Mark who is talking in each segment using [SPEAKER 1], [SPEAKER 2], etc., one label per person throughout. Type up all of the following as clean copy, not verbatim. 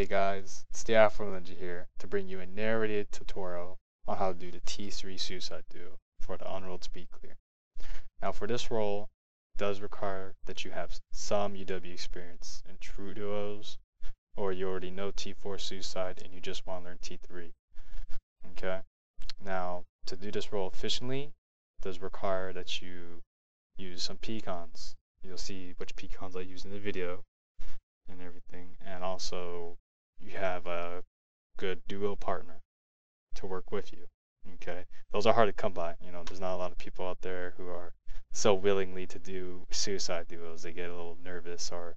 [SPEAKER 1] Hey guys, it's the Afro Ninja here to bring you a narrated tutorial on how to do the T3 suicide duo for the unrolled speed clear. Now for this role, it does require that you have some UW experience in true duos, or you already know T4 suicide and you just want to learn T3. Okay? Now, to do this role efficiently, it does require that you use some pecons. You'll see which pecons I use in the video and everything, and also you have a good duo partner to work with you. Okay, those are hard to come by. There's not a lot of people out there who are so willingly to do suicide duos. They get a little nervous or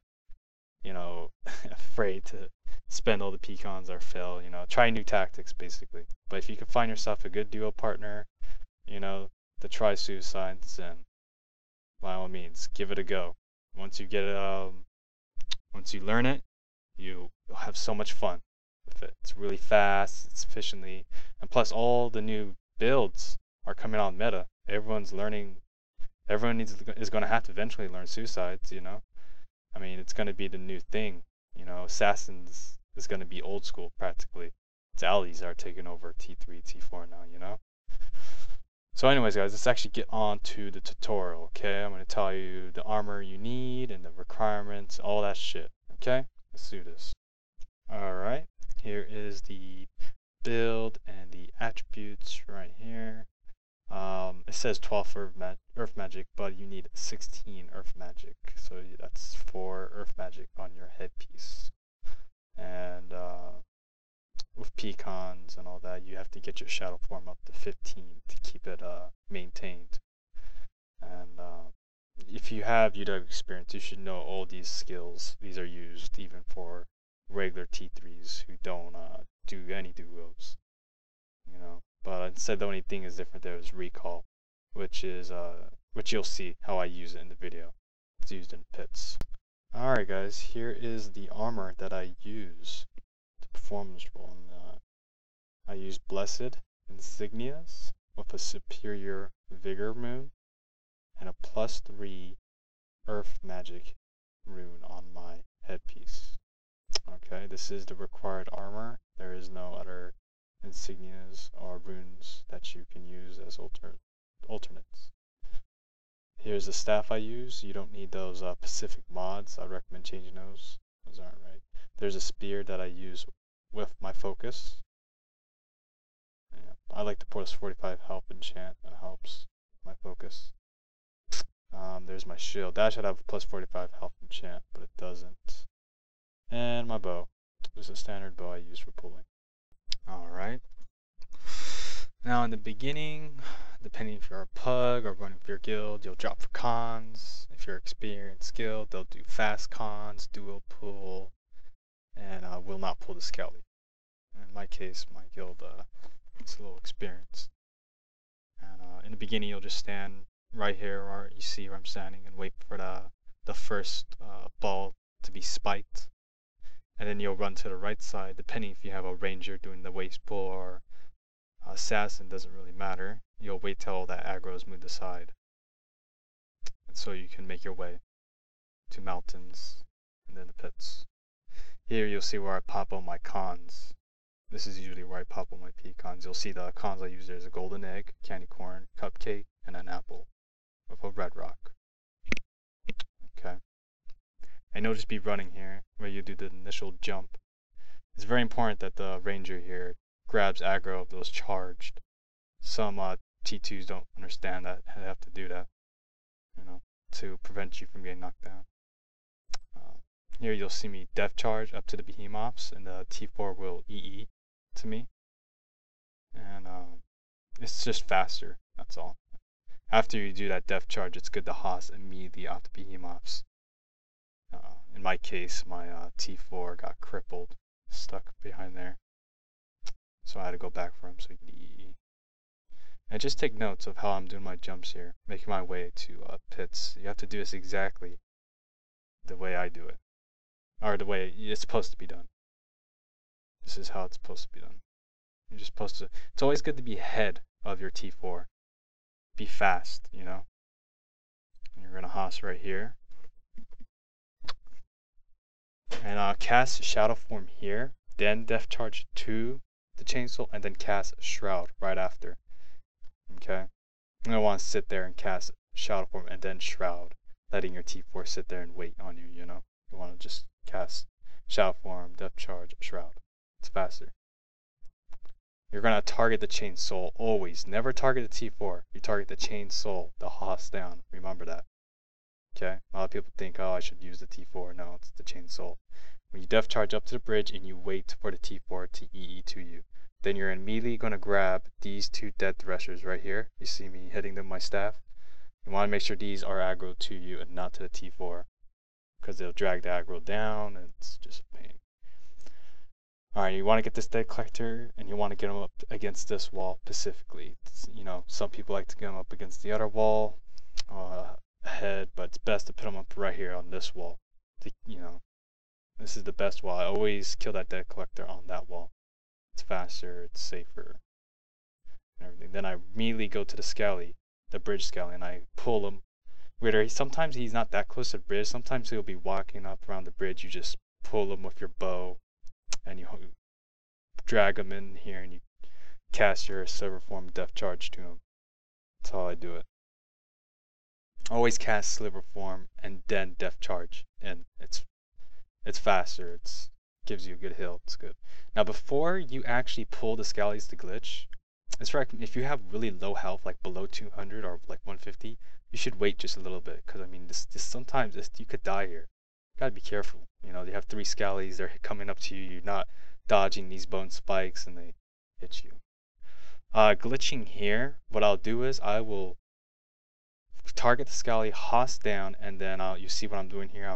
[SPEAKER 1] afraid to spend all the pecons or fail. Try new tactics basically. But if you can find yourself a good duo partner, to try suicides, then by all means give it a go. Once you get it, once you learn it, you'll have so much fun with it. It's really fast, it's efficiently, and plus all the new builds are coming out meta. Everyone's learning. Everyone is going to have to eventually learn suicides. I mean, it's going to be the new thing. Assassins is going to be old school practically. Its allies are taking over T3, T4 now. So anyways guys, let's actually get on to the tutorial, okay? I'm going to tell you the armor you need and the requirements, all that shit, okay? Let's do this. Alright, here is the build and the attributes right here. It says 12 earth magic, but you need 16 earth magic, so that's 4 earth magic on your headpiece. And with pecons and all that, you have to get your shadow form up to 15 to keep it maintained. And if you have UW experience, you should know all these skills. These are used even for regular T3s who don't do any duos. But instead, the only thing is different there is recall, which you'll see how I use it in the video. It's used in pits. Alright guys, here is the armor that I use to perform this role. I use Blessed Insignias with a superior Vigor rune and a +3 Earth Magic rune on my headpiece. Okay, this is the required armor. There is no other insignias or runes that you can use as alternates. Here's the staff I use. You don't need those Pacific mods. I recommend changing those. Those aren't right. There's a spear that I use with my focus. Yeah, I like to put a 45 health enchant. That helps my focus. There's my shield. That should have a +45 health enchant, but it doesn't. And my bow. This is a standard bow I use for pulling. Alright. Now in the beginning, depending if you're a pug or running for your guild, you'll drop for cons. If you're experienced guild, they'll do fast cons, duo pull, and will not pull the skelly. In my case, my guild is a little experienced. And in the beginning, you'll just stand right here, or you see where I'm standing, and wait for the first ball to be spiked. And then you'll run to the right side, depending if you have a ranger doing the waist pull or assassin, doesn't really matter. You'll wait till all that aggro is moved aside. And so you can make your way to mountains and then the pits. Here you'll see where I pop on my cons. This is usually where I pop on my pecons. You'll see the cons I use. There's a golden egg, candy corn, cupcake, and an apple with a red rock. Okay. I know just be running here where you do the initial jump. It's very important that the ranger here grabs aggro of those charged. Some T2s don't understand that. They have to do that, to prevent you from getting knocked down. Here you'll see me death charge up to the behemoths, and the T4 will EE to me. And it's just faster, that's all. After you do that death charge, it's good to Haas immediately off the behemoths. In my case, my T4 got crippled, stuck behind there. So I had to go back for him so he could EE. And just take notes of how I'm doing my jumps here, making my way to pits. You have to do this exactly the way I do it, or the way it's supposed to be done. This is how it's supposed to be done. You're just supposed to. It's always good to be ahead of your T4. Be fast, You're gonna Haas right here. And cast Shadow Form here, then Depth Charge to the Chainsaw, and then cast Shroud right after. Okay? You don't want to sit there and cast Shadow Form and then Shroud, letting your T4 sit there and wait on you, you know? You want to just cast Shadow Form, Depth Charge, Shroud. It's faster. You're going to target the Chain Soul always. Never target the T4. You target the Chain Soul, the Hoss down. Remember that. Okay? A lot of people think, oh, I should use the T4. No, it's the Chain Soul. When you Depth Charge up to the bridge and you wait for the T4 to EE to you, then you're immediately going to grab these two dead threshers right here. You see me hitting them with my staff? You want to make sure these are aggro to you and not to the T4, because they'll drag the aggro down and it's just a pain. Alright, you want to get this dead collector and you want to get them up against this wall specifically. You know, some people like to get them up against the other wall ahead, but it's best to put them up right here on this wall. You know, this is the best wall. I always kill that dead collector on that wall. It's faster, it's safer, and everything. Then I immediately go to the Scally, the bridge Scally, and I pull him. Sometimes he's not that close to the bridge. Sometimes he'll be walking up around the bridge. You just pull him with your bow, and you drag him in here, and you cast your Silver Form Depth Charge to him. That's how I do it. Always cast Silver Form and then Depth Charge, and it's faster. It gives you a good heal. It's good. Now before you actually pull the Scallies to glitch, it's right. If you have really low health, like below 200 or like 150, you should wait just a little bit, because I mean, sometimes you could die here. You gotta be careful. You know, they have 3 Scallies. They're coming up to you. You're not dodging these bone spikes, and they hit you. Glitching here, what I'll do is I will target the Scally, Hoss down, and then you see what I'm doing here.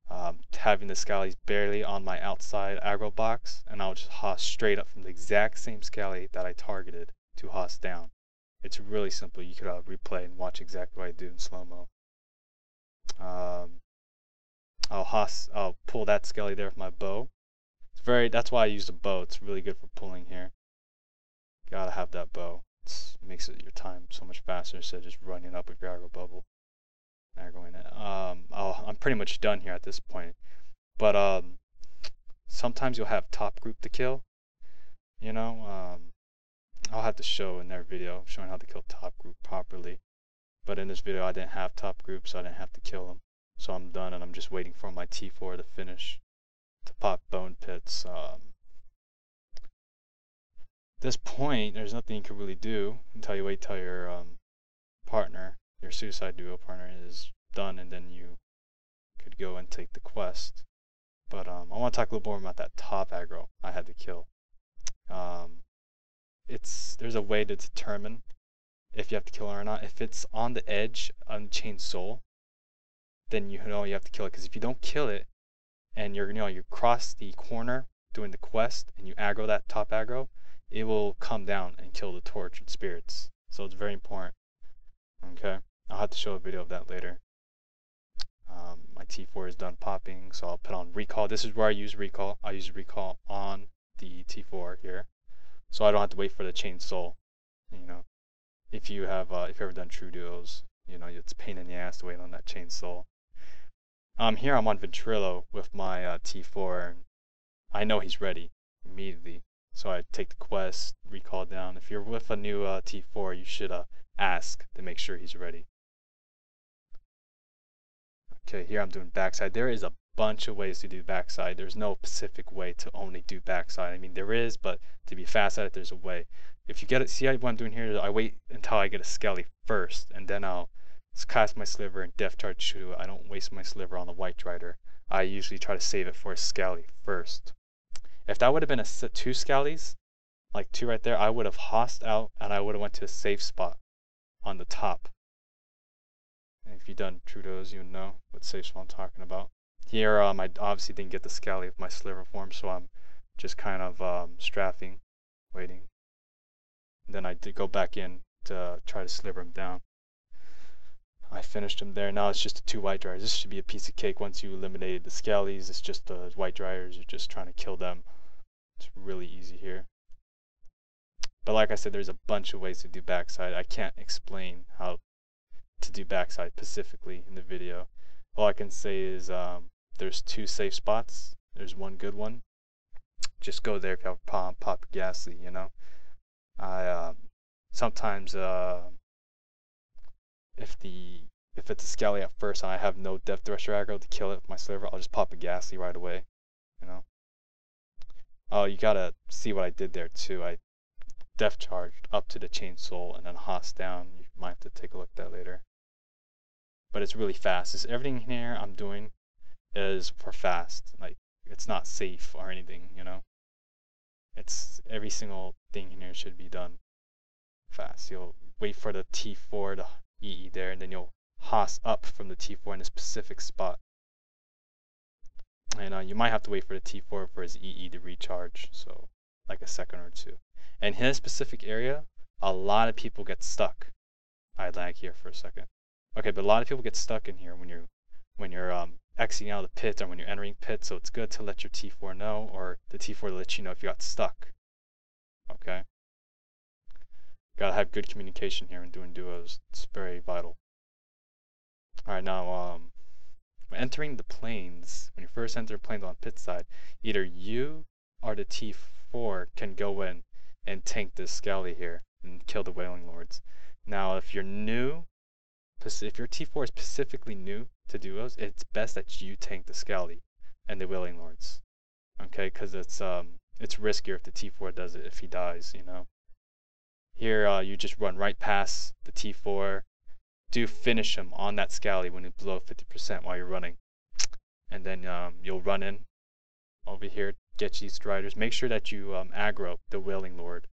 [SPEAKER 1] I'm having the Scallies barely on my outside aggro box, and I'll just Hoss straight up from the exact same Scally that I targeted to Hoss down. It's really simple. You could replay and watch exactly what I do in slow-mo. I'll pull that Scally there with my bow. That's why I use the bow. It's really good for pulling here. Gotta have that bow. It makes your time so much faster instead of just running up with your aggro bubble. Aggroing it. I'm pretty much done here at this point. But sometimes you'll have top group to kill. You know, I'll have to show in their video showing how to kill top group properly. But in this video I didn't have top group, so I didn't have to kill them. So I'm done, and I'm just waiting for my T4 to finish to pop bone pits. This point, there's nothing you can really do until you wait till your partner, your suicide duo partner, is done, and then you could go and take the quest. But I want to talk a little more about that top aggro I had to kill. There's a way to determine if you have to kill it or not. If it's on the edge, Unchained Soul, then you know you have to kill it. Because if you don't kill it, and you cross the corner doing the quest, and you aggro that top aggro, it will come down and kill the tortured spirits. So it's very important. Okay, I'll have to show a video of that later. My T4 is done popping, so I'll put on recall. This is where I use recall. I use recall on the T4 here, so I don't have to wait for the Chain Soul. You know, if you've ever done true duos, you know it's a pain in the ass to wait on that Chain Soul. Here I'm on Ventrilo with my T4, and I know he's ready immediately. So I take the quest, recall down. If you're with a new T4, you should ask to make sure he's ready. Okay, here I'm doing backside. There is a bunch of ways to do backside. There's no specific way to only do backside. I mean, there is, but to be fast at it, there's a way. If you get it, see what I'm doing here? I wait until I get a Skelly first, and then I'll cast my sliver and Depth Charge to it. I don't waste my sliver on the White Rider. I usually try to save it for a Skelly first. If that would have been two Scallies, like 2 right there, I would have hossed out and I would have went to a safe spot on the top. And if you've done Trudeau's, you know what safe spot I'm talking about. Here, I obviously didn't get the Scally with my sliver form, so I'm just kind of strafing, waiting. Then I did go back in to try to sliver him down. I finished him there. Now it's just the 2 White Dryers. This should be a piece of cake once you eliminated the Scallies. It's just the White Dryers. You're just trying to kill them. It's really easy here. But like I said, there's a bunch of ways to do backside. I can't explain how to do backside specifically in the video. All I can say is there's 2 safe spots. There's one good one. Just go there if you have a problem, pop your ghastly, you know. I sometimes if it's a Scally at first and I have no Death Thresher aggro to kill it with my sliver, I'll just pop a ghastly right away, you know. Oh, you gotta see what I did there too. I Death Charged up to the Chain Soul and then Haas down. You might have to take a look at that later. But it's really fast. Everything here I'm doing is for fast. Like, it's not safe or anything, you know. It's every single thing in here should be done fast. You'll wait for the T4 to EE there, and then you'll Haas up from the T4 in a specific spot. And you might have to wait for the T4 for his EE to recharge, so like a second or two. And in his specific area, a lot of people get stuck. I lag here for a second. Okay, but a lot of people get stuck in here when you're exiting out of the pit or when you're entering pit, so it's good to let your T4 know, or the T4 let you know if you got stuck. Okay? Gotta have good communication here when doing duos. It's very vital. Alright, now when entering the plains, when you first enter plains on pit side, either you or the T4 can go in and tank this Scally here and kill the Wailing Lords. Now if you're new, if your T4 is specifically new to duos, it's best that you tank the Scally and the Wailing Lords. Okay, because it's riskier if the T4 does it if he dies, you know. Here you just run right past the T4, do finish him on that Scally when it's below 50% while you're running. And then you'll run in over here, get these Striders. Make sure that you aggro the Wailing Lord,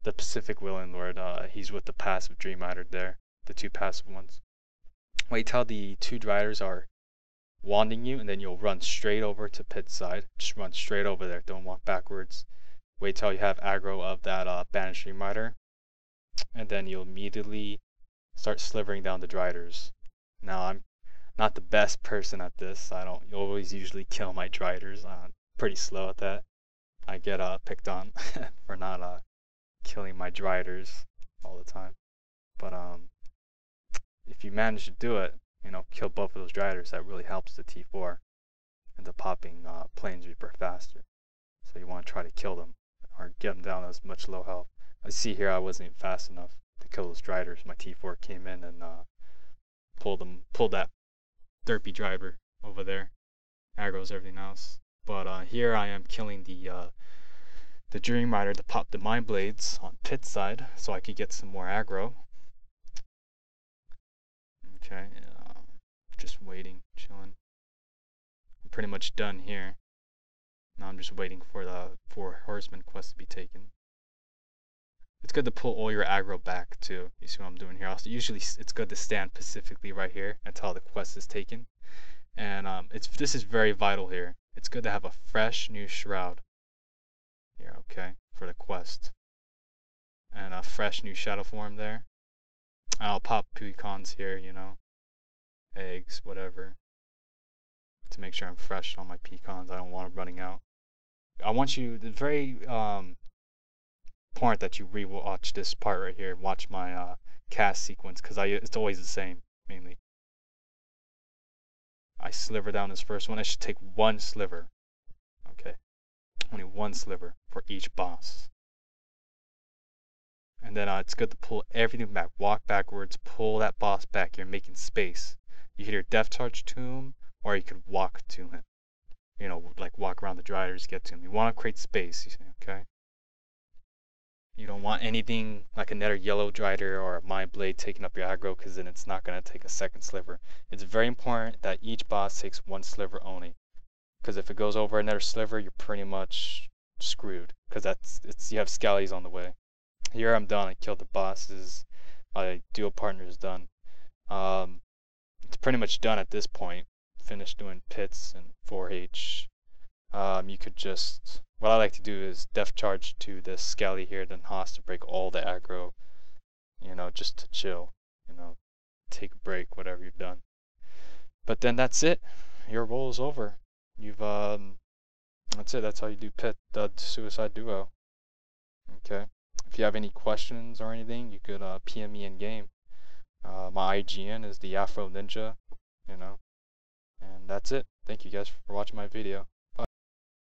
[SPEAKER 1] the Pacific Wailing Lord. He's with the passive Dream Rider there, the 2 passive ones. Wait till the 2 Driders are wanding you, and then you'll run straight over to pit side. Just run straight over there, don't walk backwards. Wait till you have aggro of that Banished Dream Rider, and then you'll immediately start slivering down the Driders. Now I'm not the best person at this. I don't always usually kill my Driders. I'm pretty slow at that. I get picked on for not killing my Driders all the time. But if you manage to do it, you know, kill both of those Driders, that really helps the T4 into popping Plains Reaper faster. So you want to try to kill them or get them down as much low health. I see here I wasn't even fast enough to kill those Driders. My T4 came in and pulled that derpy driver over there, aggro's everything else. But here I am killing the Dream Rider to pop the Mind Blades on pit side, so I could get some more aggro. Okay, just waiting, chilling. I'm pretty much done here. Now I'm just waiting for the 4 Horsemen quest to be taken. It's good to pull all your aggro back too. You see what I'm doing here? Also, usually it's good to stand specifically right here until the quest is taken. And this is very vital here. It's good to have a fresh new Shroud here, okay, for the quest. And a fresh new Shadow Form there. I'll pop pecans here, you know, eggs, whatever, to make sure I'm fresh on my pecans. I don't want them running out. I want you, the very important that you re-watch this part right here. Watch my cast sequence, because it's always the same, mainly. I sliver down this first one. I should take 1 sliver. Okay, only 1 sliver for each boss. And then it's good to pull everything back. Walk backwards, pull that boss back. You're making space. You can either Death Charge to him, or you could walk to him. You know, like walk around the Driders, get to him. You want to create space, you see, okay? You don't want anything like another yellow Drider or a Mind Blade taking up your aggro, because then it's not going to take a second sliver. It's very important that each boss takes 1 sliver only, because if it goes over another sliver, you're pretty much screwed, because you have Scallies on the way. Here I'm done. I killed the bosses. My duo partner is done. It's pretty much done at this point. Finished doing pits and 4H. You could just, what I like to do is Death Charge to this Scally here, then Haas to break all the aggro, you know, just to chill, you know, take a break, whatever you've done. But then that's it. Your role is over. You've that's it. That's how you do pit Suicide Duo. Okay. If you have any questions or anything, you could PM me in game. My IGN is the Afro Ninja, you know, and that's it. thank you guys for watching my video.